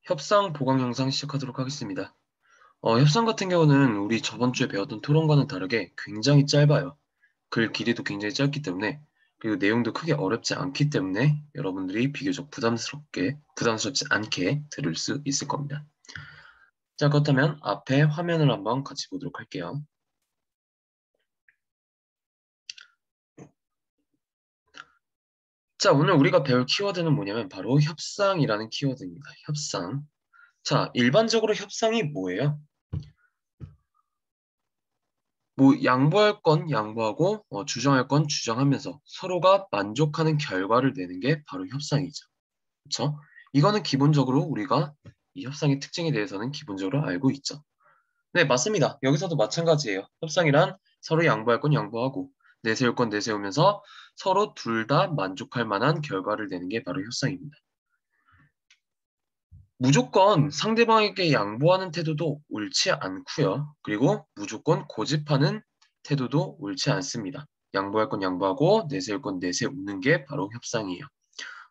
협상 보강 영상 시작하도록 하겠습니다. 협상 같은 경우는 우리 저번 주에 배웠던 토론과는 다르게 굉장히 짧아요. 글 길이도 굉장히 짧기 때문에 그리고 내용도 크게 어렵지 않기 때문에 여러분들이 비교적 부담스럽지 않게 들을 수 있을 겁니다. 자, 그렇다면 앞에 화면을 한번 같이 보도록 할게요. 자, 오늘 우리가 배울 키워드는 뭐냐면 바로 협상이라는 키워드입니다. 협상. 자, 일반적으로 협상이 뭐예요? 뭐 양보할 건 양보하고 주정할 건 주정하면서 서로가 만족하는 결과를 내는 게 바로 협상이죠. 그렇죠? 이거는 기본적으로 우리가 이 협상의 특징에 대해서는 기본적으로 알고 있죠. 네, 맞습니다. 여기서도 마찬가지예요. 협상이란 서로 양보할 건 양보하고 내세울 건 내세우면서 서로 둘 다 만족할 만한 결과를 내는 게 바로 협상입니다. 무조건 상대방에게 양보하는 태도도 옳지 않고요. 그리고 무조건 고집하는 태도도 옳지 않습니다. 양보할 건 양보하고 내세울 건 내세우는 게 바로 협상이에요.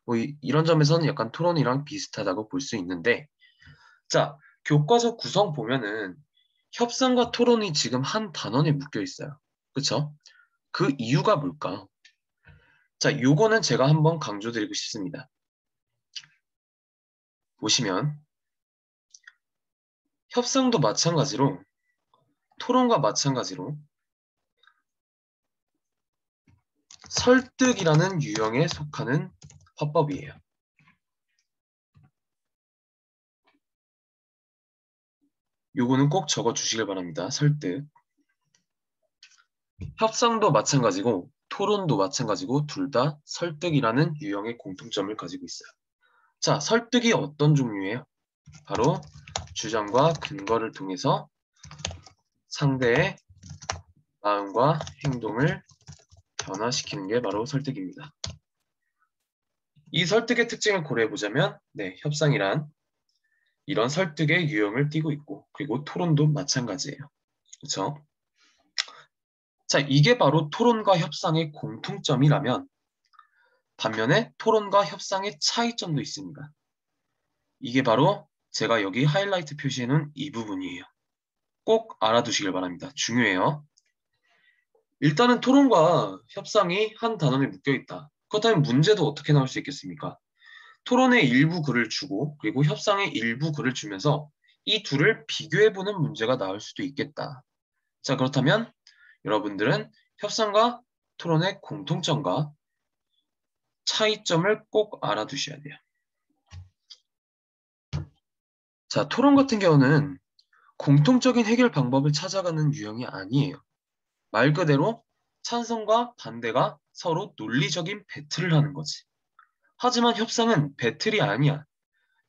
뭐 이런 점에서는 약간 토론이랑 비슷하다고 볼 수 있는데, 자, 교과서 구성 보면은 협상과 토론이 지금 한 단원에 묶여 있어요. 그쵸? 그 이유가 뭘까? 자, 요거는 제가 한번 강조드리고 싶습니다. 보시면 협상도 마찬가지로 토론과 마찬가지로 설득이라는 유형에 속하는 화법이에요. 요거는 꼭 적어 주시길 바랍니다. 설득. 협상도 마찬가지고 토론도 마찬가지고 둘 다 설득이라는 유형의 공통점을 가지고 있어요. 자, 설득이 어떤 종류예요? 바로 주장과 근거를 통해서 상대의 마음과 행동을 변화시키는 게 바로 설득입니다. 이 설득의 특징을 고려해보자면 협상이란 이런 설득의 유형을 띠고 있고 그리고 토론도 마찬가지예요. 그렇죠? 자, 이게 바로 토론과 협상의 공통점이라면 반면에 토론과 협상의 차이점도 있습니다. 이게 바로 제가 여기 하이라이트 표시해놓은 이 부분이에요. 꼭 알아두시길 바랍니다. 중요해요. 일단은 토론과 협상이 한 단원에 묶여있다. 그렇다면 문제도 어떻게 나올 수 있겠습니까? 토론의 일부 글을 주고 그리고 협상의 일부 글을 주면서 이 둘을 비교해보는 문제가 나올 수도 있겠다. 자, 그렇다면 여러분들은 협상과 토론의 공통점과 차이점을 꼭 알아두셔야 돼요. 자, 토론 같은 경우는 공통적인 해결 방법을 찾아가는 유형이 아니에요. 말 그대로 찬성과 반대가 서로 논리적인 배틀을 하는 거지. 하지만 협상은 배틀이 아니야.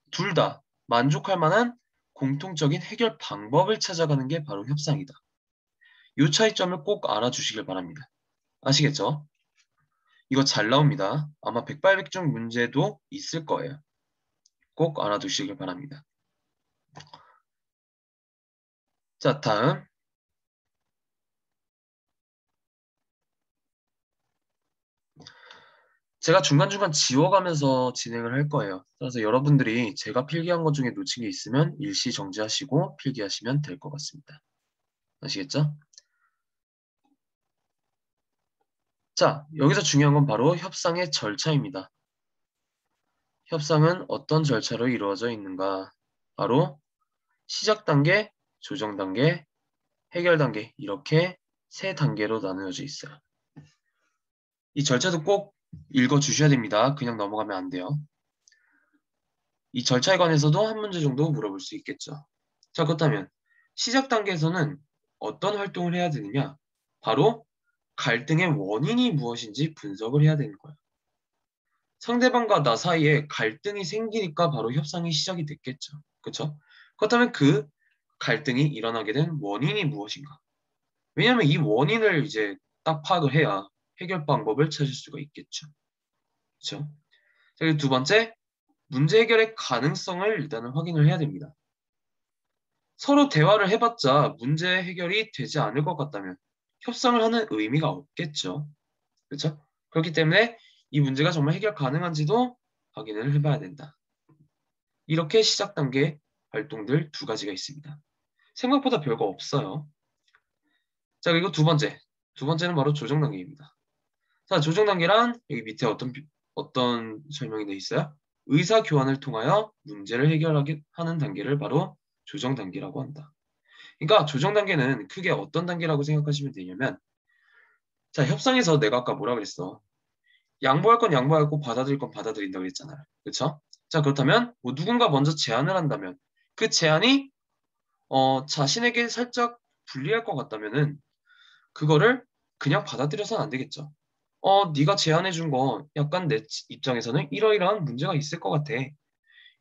둘 다 만족할 만한 공통적인 해결 방법을 찾아가는 게 바로 협상이다. 이 차이점을 꼭 알아주시길 바랍니다. 아시겠죠? 이거 잘 나옵니다. 아마 백발백중 문제도 있을 거예요. 꼭 알아두시길 바랍니다. 자, 다음. 제가 중간중간 지워가면서 진행을 할 거예요. 그래서 여러분들이 제가 필기한 것 중에 놓친 게 있으면 일시 정지하시고 필기하시면 될 것 같습니다. 아시겠죠? 자, 여기서 중요한 건 바로 협상의 절차입니다. 협상은 어떤 절차로 이루어져 있는가? 바로 시작 단계, 조정 단계, 해결 단계 이렇게 세 단계로 나누어져 있어요. 이 절차도 꼭 읽어주셔야 됩니다. 그냥 넘어가면 안 돼요. 이 절차에 관해서도 한 문제 정도 물어볼 수 있겠죠. 자, 그렇다면 시작 단계에서는 어떤 활동을 해야 되느냐? 바로 갈등의 원인이 무엇인지 분석을 해야 되는 거예요. 상대방과 나 사이에 갈등이 생기니까 바로 협상이 시작이 됐겠죠. 그렇죠? 그렇다면 그 갈등이 일어나게 된 원인이 무엇인가? 왜냐하면 이 원인을 이제 딱 파악을 해야 해결 방법을 찾을 수가 있겠죠. 그렇죠? 자, 그리고 두 번째, 문제 해결의 가능성을 일단은 확인을 해야 됩니다. 서로 대화를 해봤자 문제 해결이 되지 않을 것 같다면 협상을 하는 의미가 없겠죠. 그렇죠? 그렇기 때문에 이 문제가 정말 해결 가능한지도 확인을 해봐야 된다. 이렇게 시작 단계 활동들 두 가지가 있습니다. 생각보다 별거 없어요. 자, 그리고 두 번째는 바로 조정 단계입니다. 자, 조정 단계란 여기 밑에 어떤 설명이 되어 있어요? 의사 교환을 통하여 문제를 해결하게 하는 단계를 바로 조정 단계라고 한다. 그러니까 조정 단계는 크게 어떤 단계라고 생각하시면 되냐면, 자, 협상에서 내가 아까 뭐라 그랬어? 양보할 건 양보하고 받아들일 건 받아들인다고 그랬잖아요. 그렇죠? 자, 그렇다면 뭐 누군가 먼저 제안을 한다면 그 제안이 자신에게 살짝 불리할 것 같다면은 그거를 그냥 받아들여서는 안 되겠죠. 네가 제안해 준 거 약간 내 입장에서는 이러이러한 문제가 있을 것 같아.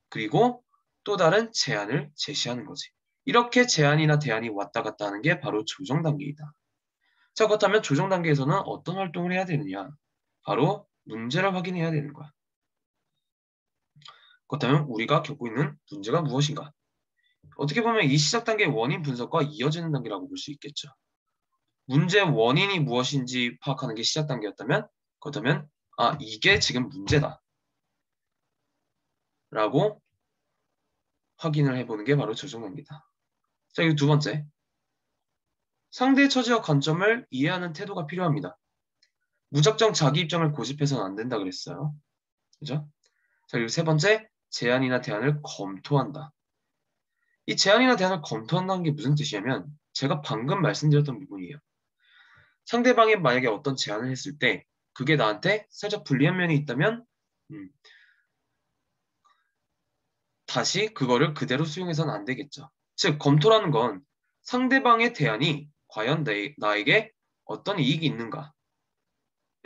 그리고 또 다른 제안을 제시하는 거지. 이렇게 제안이나 대안이 왔다 갔다 하는 게 바로 조정 단계이다. 자, 그렇다면 조정 단계에서는 어떤 활동을 해야 되느냐? 바로 문제를 확인해야 되는 거야. 그렇다면 우리가 겪고 있는 문제가 무엇인가? 어떻게 보면 이 시작 단계의 원인 분석과 이어지는 단계라고 볼 수 있겠죠. 문제의 원인이 무엇인지 파악하는 게 시작 단계였다면, 그렇다면 이게 지금 문제다 라고 확인을 해보는 게 바로 조정 단계다. 자, 그리고 두 번째, 상대의 처지와 관점을 이해하는 태도가 필요합니다. 무작정 자기 입장을 고집해서는 안 된다 그랬어요. 그죠? 자, 그리고 세 번째, 제안이나 대안을 검토한다. 이 제안이나 대안을 검토한다는 게 무슨 뜻이냐면 제가 방금 말씀드렸던 부분이에요. 상대방이 만약에 어떤 제안을 했을 때 그게 나한테 살짝 불리한 면이 있다면 다시 그거를 그대로 수용해서는 안 되겠죠. 즉, 검토라는 건 상대방의 대안이 과연 나에게 어떤 이익이 있는가?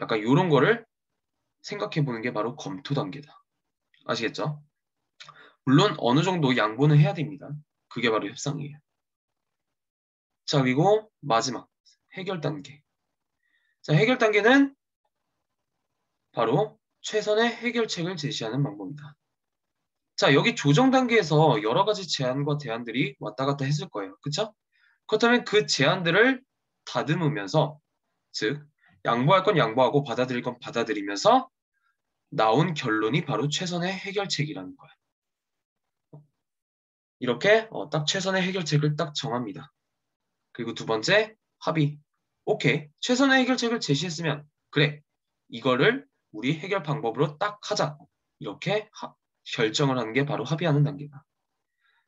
약간 이런 거를 생각해 보는 게 바로 검토 단계다. 아시겠죠? 물론 어느 정도 양보는 해야 됩니다. 그게 바로 협상이에요. 자, 그리고 마지막 해결 단계. 자, 해결 단계는 바로 최선의 해결책을 제시하는 방법이다. 자, 여기 조정 단계에서 여러 가지 제안과 대안들이 왔다 갔다 했을 거예요. 그쵸? 그렇다면 그 제안들을 다듬으면서, 즉, 양보할 건 양보하고 받아들일 건 받아들이면서 나온 결론이 바로 최선의 해결책이라는 거야. 이렇게 딱 최선의 해결책을 딱 정합니다. 그리고 두 번째, 합의. 오케이. 최선의 해결책을 제시했으면, 그래. 이거를 우리 해결 방법으로 딱 하자. 이렇게 결정을 하는 게 바로 합의하는 단계다.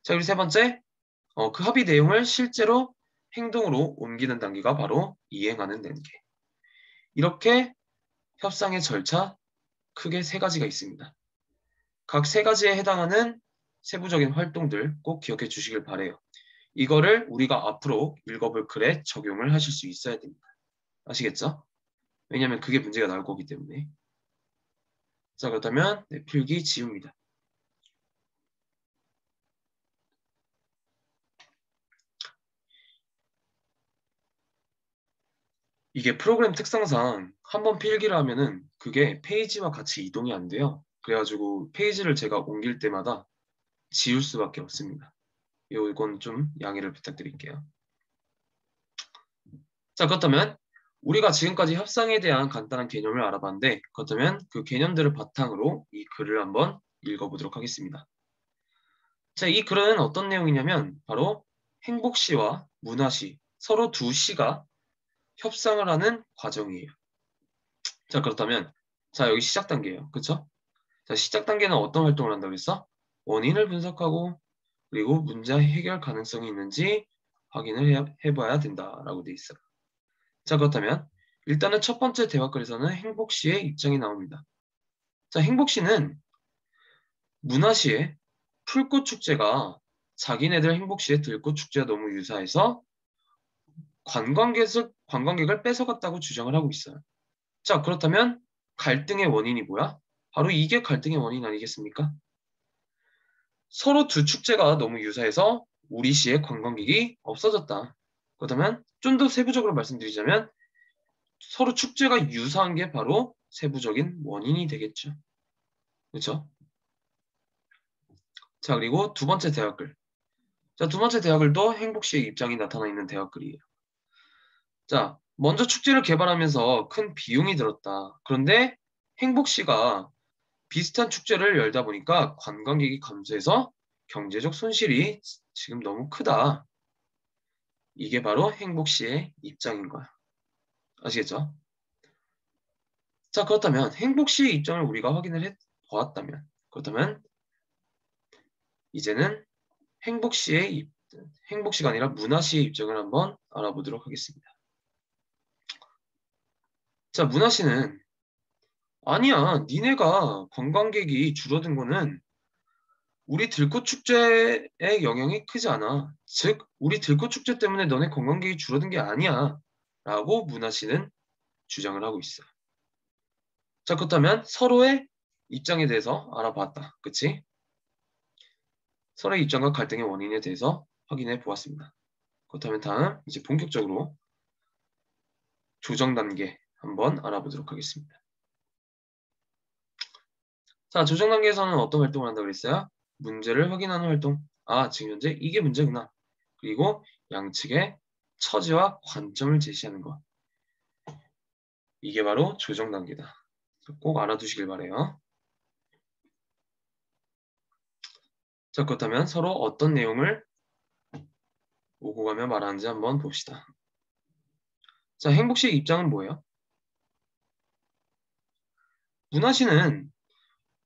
자, 그리고 세 번째, 그 합의 내용을 실제로 행동으로 옮기는 단계가 바로 이행하는 단계. 이렇게 협상의 절차 크게 세 가지가 있습니다. 각 세 가지에 해당하는 세부적인 활동들 꼭 기억해 주시길 바래요. 이거를 우리가 앞으로 읽어볼 글에 적용을 하실 수 있어야 됩니다. 아시겠죠? 왜냐하면 그게 문제가 나올 거기 때문에. 자, 그렇다면 필기 지웁니다. 이게 프로그램 특성상 한번 필기를 하면은 그게 페이지와 같이 이동이 안 돼요. 그래가지고 페이지를 제가 옮길 때마다 지울 수밖에 없습니다. 이건 좀 양해를 부탁드릴게요. 자, 그렇다면 우리가 지금까지 협상에 대한 간단한 개념을 알아봤는데, 그렇다면 그 개념들을 바탕으로 이 글을 한번 읽어보도록 하겠습니다. 자, 이 글은 어떤 내용이냐면 바로 행복시와 문화시, 서로 두 시가 협상을 하는 과정이에요. 자, 그렇다면 자, 여기 시작 단계예요. 그쵸? 자, 시작 단계는 어떤 활동을 한다고 했어? 원인을 분석하고 그리고 문제 해결 가능성이 있는지 확인을 해봐야 된다라고 돼 있어요. 자, 그렇다면 일단은 첫 번째 대화글에서는 행복시의 입장이 나옵니다. 자, 행복시는 문화시의 풀꽃축제가 자기네들 행복시의 들꽃축제와 너무 유사해서 관광객을 뺏어갔다고 주장을 하고 있어요. 자, 그렇다면 갈등의 원인이 뭐야? 바로 이게 갈등의 원인 아니겠습니까? 서로 두 축제가 너무 유사해서 우리 시의 관광객이 없어졌다. 그렇다면 좀 더 세부적으로 말씀드리자면 서로 축제가 유사한 게 바로 세부적인 원인이 되겠죠. 그렇죠? 자, 그리고 두 번째 대화글. 자, 두 번째 대화글도 행복시의 입장이 나타나 있는 대화글이에요. 자, 먼저 축제를 개발하면서 큰 비용이 들었다. 그런데 행복시가 비슷한 축제를 열다 보니까 관광객이 감소해서 경제적 손실이 지금 너무 크다. 이게 바로 행복시의 입장인 거야. 아시겠죠? 자, 그렇다면 행복시의 입장을 우리가 확인을 해 보았다면, 그렇다면 이제는 행복시가 아니라 문화시의 입장을 한번 알아보도록 하겠습니다. 자, 문화시는 아니야, 니네가 관광객이 줄어든 거는 우리 들꽃 축제의 영향이 크지 않아. 즉, 우리 들꽃 축제 때문에 너네 관광객이 줄어든 게 아니야. 라고 문화시는 주장을 하고 있어. 자, 그렇다면 서로의 입장에 대해서 알아봤다. 그치? 서로의 입장과 갈등의 원인에 대해서 확인해 보았습니다. 그렇다면 다음 이제 본격적으로 조정 단계 한번 알아보도록 하겠습니다. 자, 조정 단계에서는 어떤 활동을 한다고 그랬어요? 문제를 확인하는 활동. 아, 지금 현재 이게 문제구나. 그리고 양측의 처지와 관점을 제시하는 것. 이게 바로 조정 단계다. 꼭 알아두시길 바래요. 자, 그렇다면 서로 어떤 내용을 오고 가며 말하는지 한번 봅시다. 자, 행복시의 입장은 뭐예요? 문화시는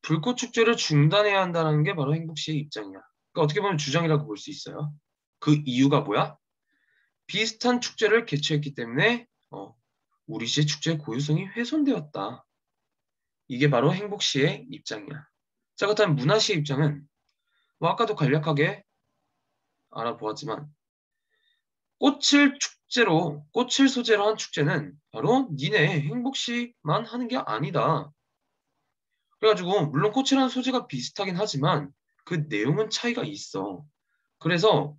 불꽃 축제를 중단해야 한다는 게 바로 행복시의 입장이야. 그러니까 어떻게 보면 주장이라고 볼 수 있어요. 그 이유가 뭐야? 비슷한 축제를 개최했기 때문에 우리 시의 축제의 고유성이 훼손되었다. 이게 바로 행복시의 입장이야. 자, 그렇다면 문화시의 입장은 뭐 아까도 간략하게 알아보았지만 꽃을 소재로 한 축제는 바로 니네 행복시만 하는 게 아니다. 그래가지고 물론 꽃이라는 소재가 비슷하긴 하지만 그 내용은 차이가 있어. 그래서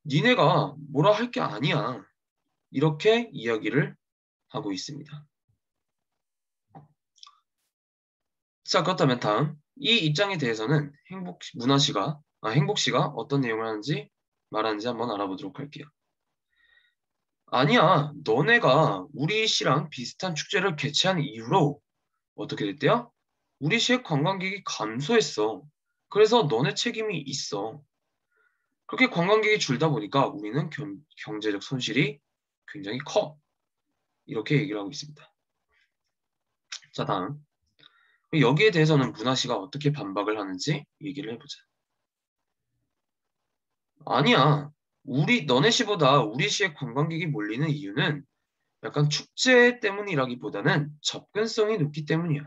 니네가 뭐라 할 게 아니야. 이렇게 이야기를 하고 있습니다. 자, 그렇다면 다음 이 입장에 대해서는 행복시가 어떤 내용을 하는지 말하는지 한번 알아보도록 할게요. 아니야, 너네가 우리 시랑 비슷한 축제를 개최한 이후로 어떻게 됐대요? 우리 시의 관광객이 감소했어. 그래서 너네 책임이 있어. 그렇게 관광객이 줄다 보니까 우리는 경제적 손실이 굉장히 커. 이렇게 얘기를 하고 있습니다. 자, 다음. 여기에 대해서는 문화시가 어떻게 반박을 하는지 얘기를 해보자. 아니야. 너네 시보다 우리 시에 관광객이 몰리는 이유는 약간 축제 때문이라기보다는 접근성이 높기 때문이야.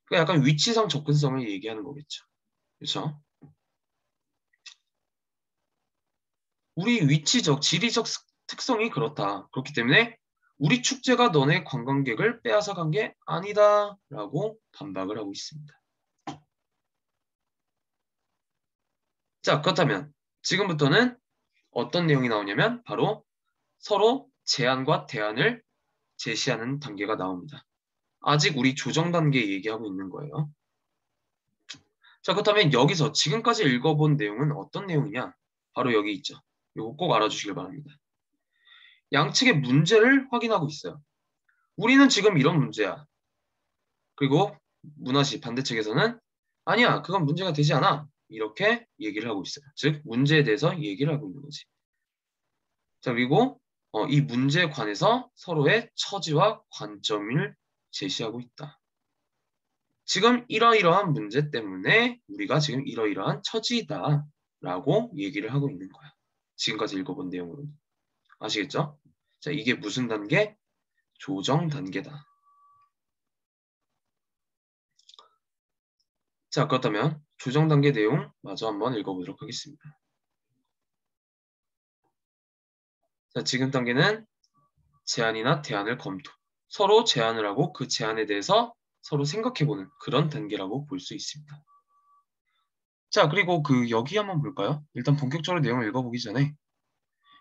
그러니까 약간 위치상 접근성을 얘기하는 거겠죠. 그렇죠? 우리 위치적, 지리적 특성이 그렇다. 그렇기 때문에 우리 축제가 너네 관광객을 빼앗아 간 게 아니다. 라고 반박을 하고 있습니다. 자, 그렇다면 지금부터는 어떤 내용이 나오냐면 바로 서로 제안과 대안을 제시하는 단계가 나옵니다. 아직 우리 조정 단계 얘기하고 있는 거예요. 자, 그렇다면 여기서 지금까지 읽어본 내용은 어떤 내용이냐? 바로 여기 있죠. 이거 꼭 알아주시길 바랍니다. 양측의 문제를 확인하고 있어요. 우리는 지금 이런 문제야. 그리고 문화시 반대측에서는 아니야, 그건 문제가 되지 않아. 이렇게 얘기를 하고 있어요. 즉, 문제에 대해서 얘기를 하고 있는 거지. 자, 그리고 이 문제에 관해서 서로의 처지와 관점을 제시하고 있다. 지금 이러이러한 문제 때문에 우리가 지금 이러이러한 처지이다. 라고 얘기를 하고 있는 거야. 지금까지 읽어본 내용으로. 아시겠죠? 자, 이게 무슨 단계? 조정 단계다. 자, 그렇다면 조정 단계 내용 마저 한번 읽어보도록 하겠습니다. 자, 지금 단계는 제안이나 대안을 검토. 서로 제안을 하고 그 제안에 대해서 서로 생각해보는 그런 단계라고 볼 수 있습니다. 자, 그리고 여기 한번 볼까요? 일단 본격적으로 내용을 읽어보기 전에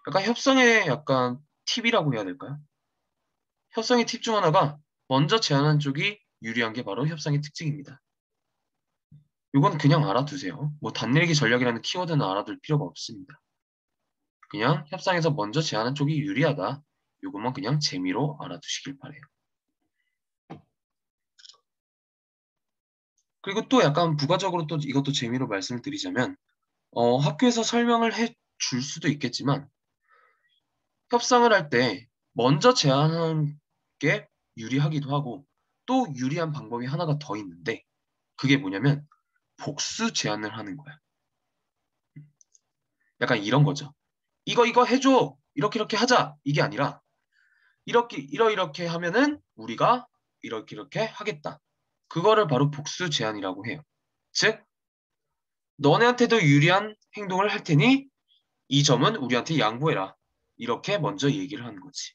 약간 협상의 약간 팁이라고 해야 될까요? 협상의 팁 중 하나가 먼저 제안한 쪽이 유리한 게 바로 협상의 특징입니다. 이건 그냥 알아두세요. 뭐 단일기 전략이라는 키워드는 알아둘 필요가 없습니다. 그냥 협상에서 먼저 제안한 쪽이 유리하다. 이것만 그냥 재미로 알아두시길 바래요. 그리고 또 약간 부가적으로 또 이것도 재미로 말씀을 드리자면 학교에서 설명을 해 줄 수도 있겠지만 협상을 할 때 먼저 제안하는 게 유리하기도 하고 또 유리한 방법이 하나가 더 있는데 그게 뭐냐면 복수 제안을 하는 거야. 약간 이런 거죠. 이거 해줘. 이렇게 하자. 이게 아니라 이렇게 하면은 우리가 이렇게 하겠다. 그거를 바로 복수 제안이라고 해요. 즉 너네한테도 유리한 행동을 할 테니 이 점은 우리한테 양보해라. 이렇게 먼저 얘기를 하는 거지.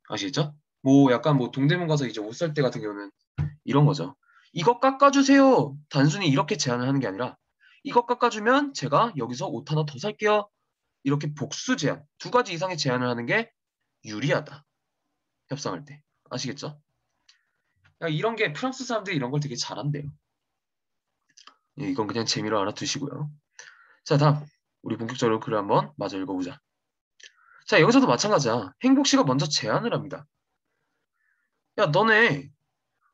아시겠죠? 뭐 약간 뭐 동대문 가서 이제 옷 살 때 같은 경우는 이런 거죠. 이거 깎아주세요. 단순히 이렇게 제안을 하는 게 아니라 이거 깎아주면 제가 여기서 옷 하나 더 살게요. 이렇게 복수 제안, 두 가지 이상의 제안을 하는 게 유리하다. 협상할 때. 아시겠죠? 이런 게 프랑스 사람들이 이런 걸 되게 잘한대요. 예, 이건 그냥 재미로 알아두시고요. 자, 다음. 우리 본격적으로 글을 한번 마저 읽어보자. 자, 여기서도 마찬가지야. 행복 씨가 먼저 제안을 합니다. 야, 너네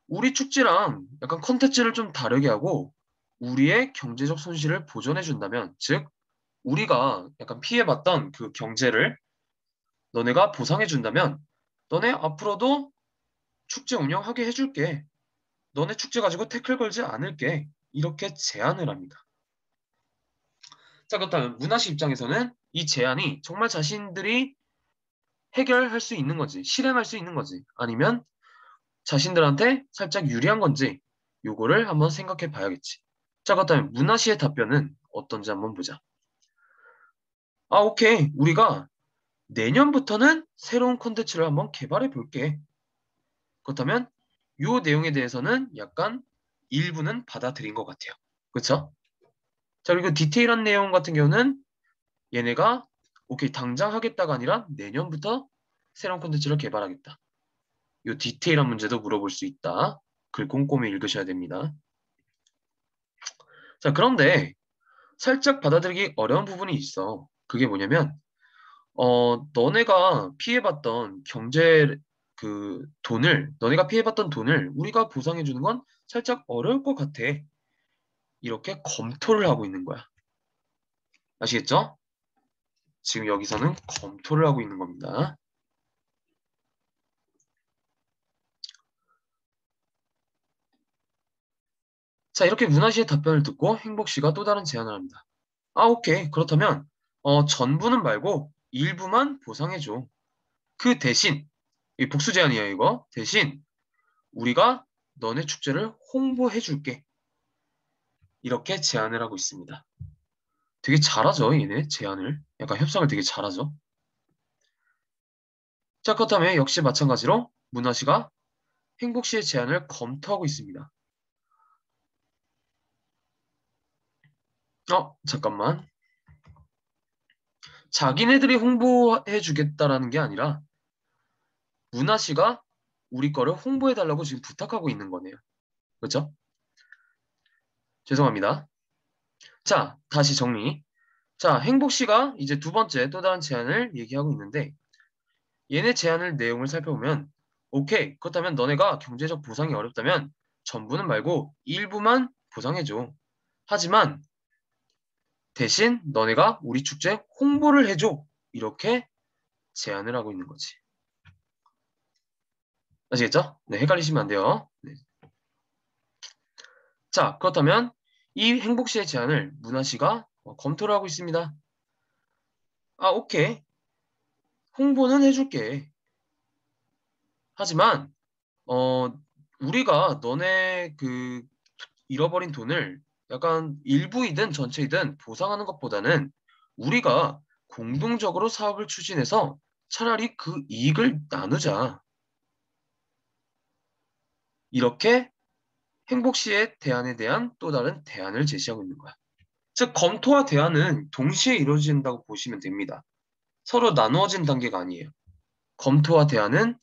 우리 축제랑 약간 컨텐츠를 좀 다르게 하고 우리의 경제적 손실을 보전해 준다면, 즉 우리가 약간 피해봤던 그 경제를 너네가 보상해 준다면 너네 앞으로도 축제 운영하게 해줄게. 너네 축제 가지고 태클 걸지 않을게. 이렇게 제안을 합니다. 자, 그렇다면 문화 씨 입장에서는 이 제안이 정말 자신들이 해결할 수 있는 건지, 실행할 수 있는 건지, 아니면 자신들한테 살짝 유리한 건지 요거를 한번 생각해 봐야겠지. 자, 그렇다면 문화 씨의 답변은 어떤지 한번 보자. 아, 오케이. 우리가 내년부터는 새로운 콘텐츠를 한번 개발해 볼게. 그렇다면 요 내용에 대해서는 약간 일부는 받아들인 것 같아요. 그쵸? 자, 그리고 디테일한 내용 같은 경우는 얘네가 오케이, 당장 하겠다가 아니라 내년부터 새로운 콘텐츠를 개발하겠다. 요 디테일한 문제도 물어볼 수 있다. 글 꼼꼼히 읽으셔야 됩니다. 자, 그런데 살짝 받아들이기 어려운 부분이 있어. 그게 뭐냐면, 너네가 피해봤던 너네가 피해봤던 돈을 우리가 보상해주는 건 살짝 어려울 것 같아. 이렇게 검토를 하고 있는 거야. 아시겠죠? 지금 여기서는 검토를 하고 있는 겁니다. 자, 이렇게 문화 씨의 답변을 듣고 행복 씨가 또 다른 제안을 합니다. 아, 오케이. 그렇다면, 전부는 말고 일부만 보상해줘. 그 대신, 이 복수 제안이야, 이거. 대신, 우리가 너네 축제를 홍보해줄게. 이렇게 제안을 하고 있습니다. 되게 잘하죠, 얘네, 제안을. 약간 협상을 되게 잘하죠. 자, 그렇다면 역시 마찬가지로 문화 씨가 행복 씨의 제안을 검토하고 있습니다. 잠깐만. 자기네들이 홍보해주겠다라는 게 아니라 문화 씨가 우리 거를 홍보해달라고 지금 부탁하고 있는 거네요. 그렇죠? 죄송합니다. 자, 다시 정리. 자, 행복 씨가 이제 두 번째 또 다른 제안을 얘기하고 있는데 얘네 제안을 내용을 살펴보면 오케이. 그렇다면 너네가 경제적 보상이 어렵다면 전부는 말고 일부만 보상해줘. 하지만 대신 너네가 우리 축제 홍보를 해줘. 이렇게 제안을 하고 있는 거지. 아시겠죠? 네, 헷갈리시면 안 돼요. 네. 자, 그렇다면 이 행복 씨의 제안을 문화 씨가 검토를 하고 있습니다. 아, 오케이. 홍보는 해줄게. 하지만 어, 우리가 너네 그 잃어버린 돈을 약간 일부이든 전체이든 보상하는 것보다는 우리가 공동적으로 사업을 추진해서 차라리 그 이익을 나누자. 이렇게 행복 씨의 대안에 대한 또 다른 대안을 제시하고 있는 거야. 즉, 검토와 대안은 동시에 이루어진다고 보시면 됩니다. 서로 나누어진 단계가 아니에요. 검토와 대안은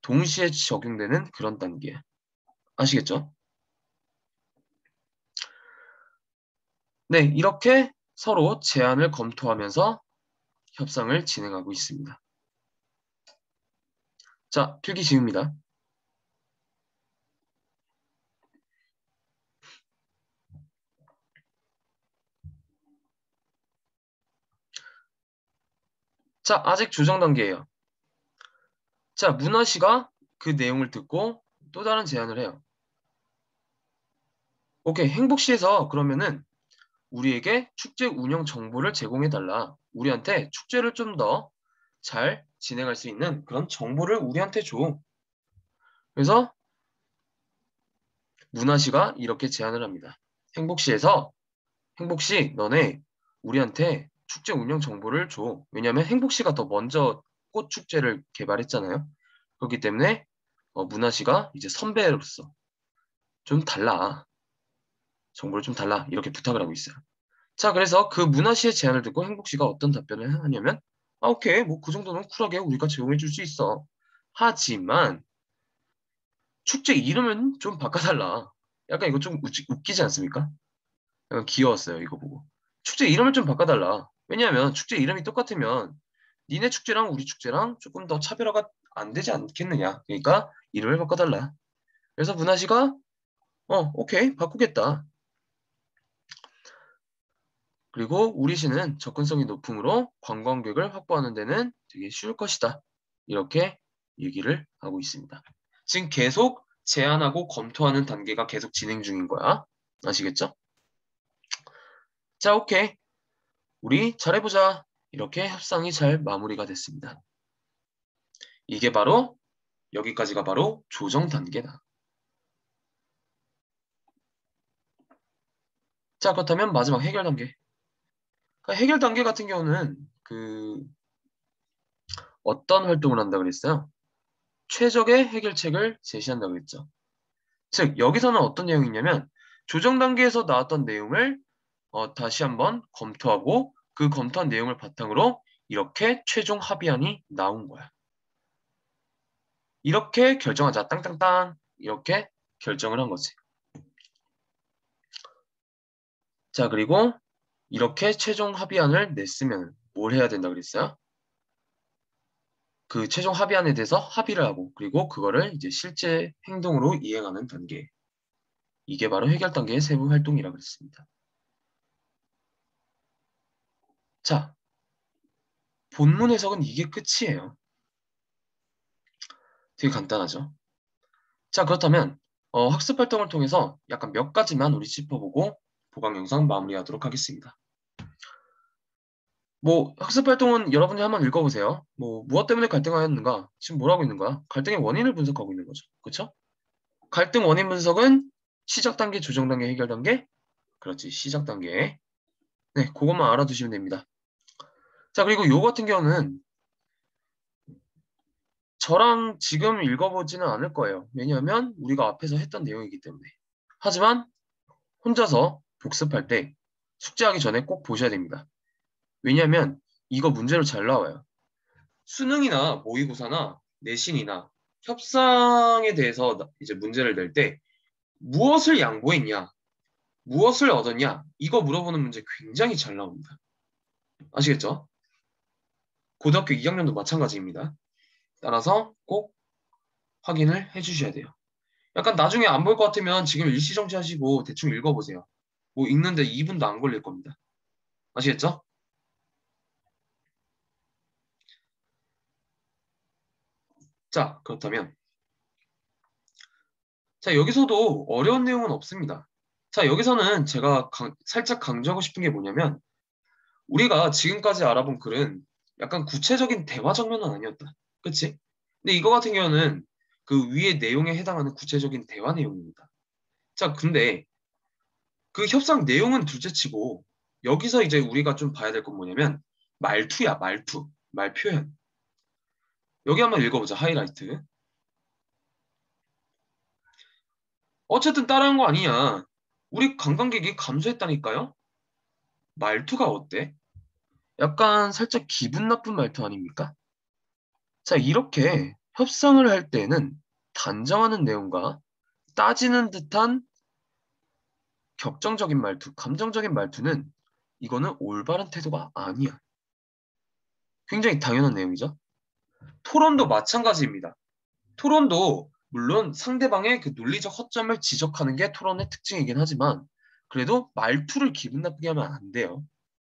동시에 적용되는 그런 단계야. 아시겠죠? 네, 이렇게 서로 제안을 검토하면서 협상을 진행하고 있습니다. 자, 필기 시입니다. 자, 아직 조정 단계예요. 자, 문화 씨가 그 내용을 듣고 또 다른 제안을 해요. 오케이, 행복 씨에서 그러면은 우리에게 축제 운영 정보를 제공해달라. 우리한테 축제를 좀 더 잘 진행할 수 있는 그런 정보를 우리한테 줘. 그래서 문화시가 이렇게 제안을 합니다. 행복시에서 행복시 너네 우리한테 축제 운영 정보를 줘. 왜냐하면 행복시가 더 먼저 꽃 축제를 개발했잖아요. 그렇기 때문에 문화시가 이제 선배로서 좀 달라. 정보를 좀 달라. 이렇게 부탁을 하고 있어요. 자, 그래서 그 문화시의 제안을 듣고 행복시가 어떤 답변을 하냐면 아, 오케이. 뭐 그 정도는 쿨하게 우리가 제공해 줄 수 있어. 하지만 축제 이름은 좀 바꿔달라. 약간 이거 좀 웃기지 않습니까? 약간 귀여웠어요, 이거 보고. 축제 이름을 좀 바꿔달라. 왜냐하면 축제 이름이 똑같으면 니네 축제랑 우리 축제랑 조금 더 차별화가 안 되지 않겠느냐. 그러니까 이름을 바꿔달라. 그래서 문화시가 오케이, 바꾸겠다. 그리고 우리 시는 접근성이 높으므로 관광객을 확보하는 데는 되게 쉬울 것이다. 이렇게 얘기를 하고 있습니다. 지금 계속 제안하고 검토하는 단계가 계속 진행 중인 거야. 아시겠죠? 자, 오케이. 우리 잘해보자. 이렇게 협상이 잘 마무리가 됐습니다. 이게 바로 여기까지가 바로 조정 단계다. 자, 그렇다면 마지막 해결 단계. 그러니까 해결 단계 같은 경우는 어떤 활동을 한다 그랬어요? 최적의 해결책을 제시한다고 했죠. 즉, 여기서는 어떤 내용이냐면 조정 단계에서 나왔던 내용을 다시 한번 검토하고 그 검토한 내용을 바탕으로 이렇게 최종 합의안이 나온 거야. 이렇게 결정하자. 땅땅땅. 이렇게 결정을 한 거지. 자, 그리고 이렇게 최종 합의안을 냈으면 뭘 해야 된다 그랬어요? 그 최종 합의안에 대해서 합의를 하고 그리고 그거를 이제 실제 행동으로 이행하는 단계. 이게 바로 해결 단계의 세부 활동이라고 그랬습니다. 자, 본문 해석은 이게 끝이에요. 되게 간단하죠? 자, 그렇다면 학습 활동을 통해서 약간 몇 가지만 우리 짚어보고 보강 영상 마무리하도록 하겠습니다. 뭐 학습 활동은 여러분이 한번 읽어보세요. 뭐 무엇 때문에 갈등하였는가? 지금 뭘 하고 있는 거야? 갈등의 원인을 분석하고 있는 거죠. 그렇죠? 갈등 원인 분석은 시작 단계, 조정 단계, 해결 단계. 그렇지, 시작 단계. 네, 그것만 알아두시면 됩니다. 자, 그리고 요 같은 경우는 저랑 지금 읽어보지는 않을 거예요. 왜냐하면 우리가 앞에서 했던 내용이기 때문에. 하지만 혼자서 복습할 때 숙제하기 전에 꼭 보셔야 됩니다. 왜냐하면 이거 문제로 잘 나와요. 수능이나 모의고사나 내신이나 협상에 대해서 이제 문제를 낼 때 무엇을 양보했냐, 무엇을 얻었냐 이거 물어보는 문제 굉장히 잘 나옵니다. 아시겠죠? 고등학교 2학년도 마찬가지입니다. 따라서 꼭 확인을 해주셔야 돼요. 약간 나중에 안 볼 것 같으면 지금 일시정지 하시고 대충 읽어보세요. 뭐 읽는데 2분도 안 걸릴 겁니다. 아시겠죠? 자, 그렇다면 자, 여기서도 어려운 내용은 없습니다. 자, 여기서는 제가 살짝 강조하고 싶은 게 뭐냐면 우리가 지금까지 알아본 글은 약간 구체적인 대화 장면은 아니었다. 그치? 근데 이거 같은 경우는 그 위의 내용에 해당하는 구체적인 대화 내용입니다. 자, 근데 그 협상 내용은 둘째치고 여기서 이제 우리가 좀 봐야 될 건 뭐냐면 말투야, 말투, 말 표현. 여기 한번 읽어보자, 하이라이트. 어쨌든 따라한 거 아니냐. 우리 관광객이 감소했다니까요? 말투가 어때? 약간 살짝 기분 나쁜 말투 아닙니까? 자, 이렇게 협상을 할 때는 단정하는 내용과 따지는 듯한 격정적인 말투, 감정적인 말투는 이거는 올바른 태도가 아니야. 굉장히 당연한 내용이죠. 토론도 마찬가지입니다. 토론도 물론 상대방의 그 논리적 허점을 지적하는 게 토론의 특징이긴 하지만 그래도 말투를 기분 나쁘게 하면 안 돼요.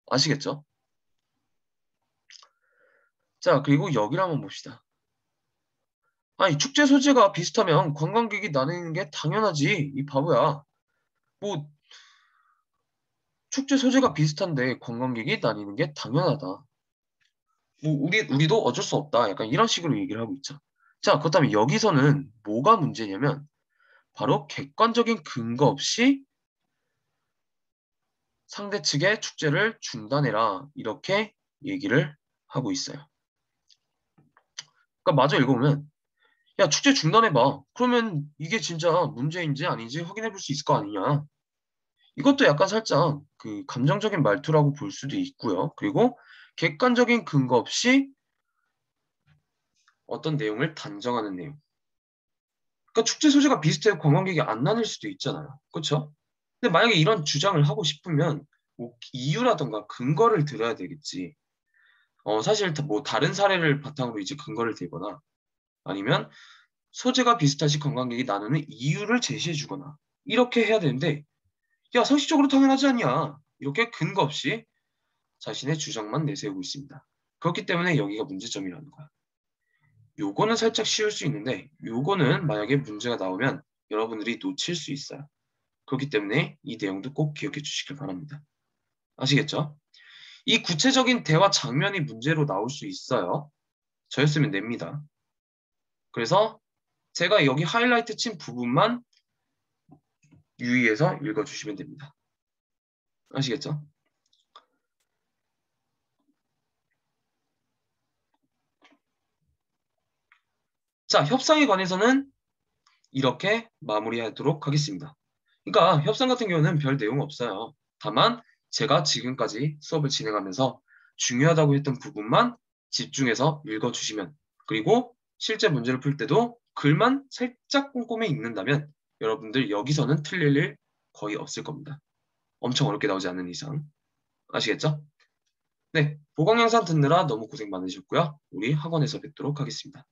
아시겠죠? 자, 그리고 여기를 한번 봅시다. 아니, 축제 소재가 비슷하면 관광객이 나뉘는 게 당연하지. 이 바보야. 뭐, 축제 소재가 비슷한데 관광객이 나뉘는 게 당연하다. 뭐, 우리도 어쩔 수 없다. 약간 이런 식으로 얘기를 하고 있죠. 자, 그렇다면 여기서는 뭐가 문제냐면, 바로 객관적인 근거 없이 상대 측의 축제를 중단해라. 이렇게 얘기를 하고 있어요. 그러니까 마저 읽어보면, 야, 축제 중단해봐. 그러면 이게 진짜 문제인지 아닌지 확인해 볼 수 있을 거 아니냐. 이것도 약간 살짝 그 감정적인 말투라고 볼 수도 있고요. 그리고 객관적인 근거 없이 어떤 내용을 단정하는 내용. 그러니까 축제 소재가 비슷해서 관광객이 안 나뉠 수도 있잖아요. 그렇죠? 근데 만약에 이런 주장을 하고 싶으면 뭐 이유라던가 근거를 들어야 되겠지. 사실 뭐 다른 사례를 바탕으로 이제 근거를 대거나 아니면 소재가 비슷하시 관광객이 나누는 이유를 제시해 주거나 이렇게 해야 되는데 야, 상식적으로 당연하지 않냐. 이렇게 근거 없이 자신의 주장만 내세우고 있습니다. 그렇기 때문에 여기가 문제점이라는 거야. 요거는 살짝 쉬울 수 있는데 요거는 만약에 문제가 나오면 여러분들이 놓칠 수 있어요. 그렇기 때문에 이 내용도 꼭 기억해 주시길 바랍니다. 아시겠죠? 이 구체적인 대화 장면이 문제로 나올 수 있어요. 저였으면 냅니다. 그래서 제가 여기 하이라이트 친 부분만 유의해서 읽어주시면 됩니다. 아시겠죠? 자, 협상에 관해서는 이렇게 마무리하도록 하겠습니다. 그러니까 협상 같은 경우는 별 내용 없어요. 다만 제가 지금까지 수업을 진행하면서 중요하다고 했던 부분만 집중해서 읽어주시면 그리고 실제 문제를 풀 때도 글만 살짝 꼼꼼히 읽는다면 여러분들 여기서는 틀릴 일 거의 없을 겁니다. 엄청 어렵게 나오지 않는 이상. 아시겠죠? 네, 보강 영상 듣느라 너무 고생 많으셨고요. 우리 학원에서 뵙도록 하겠습니다.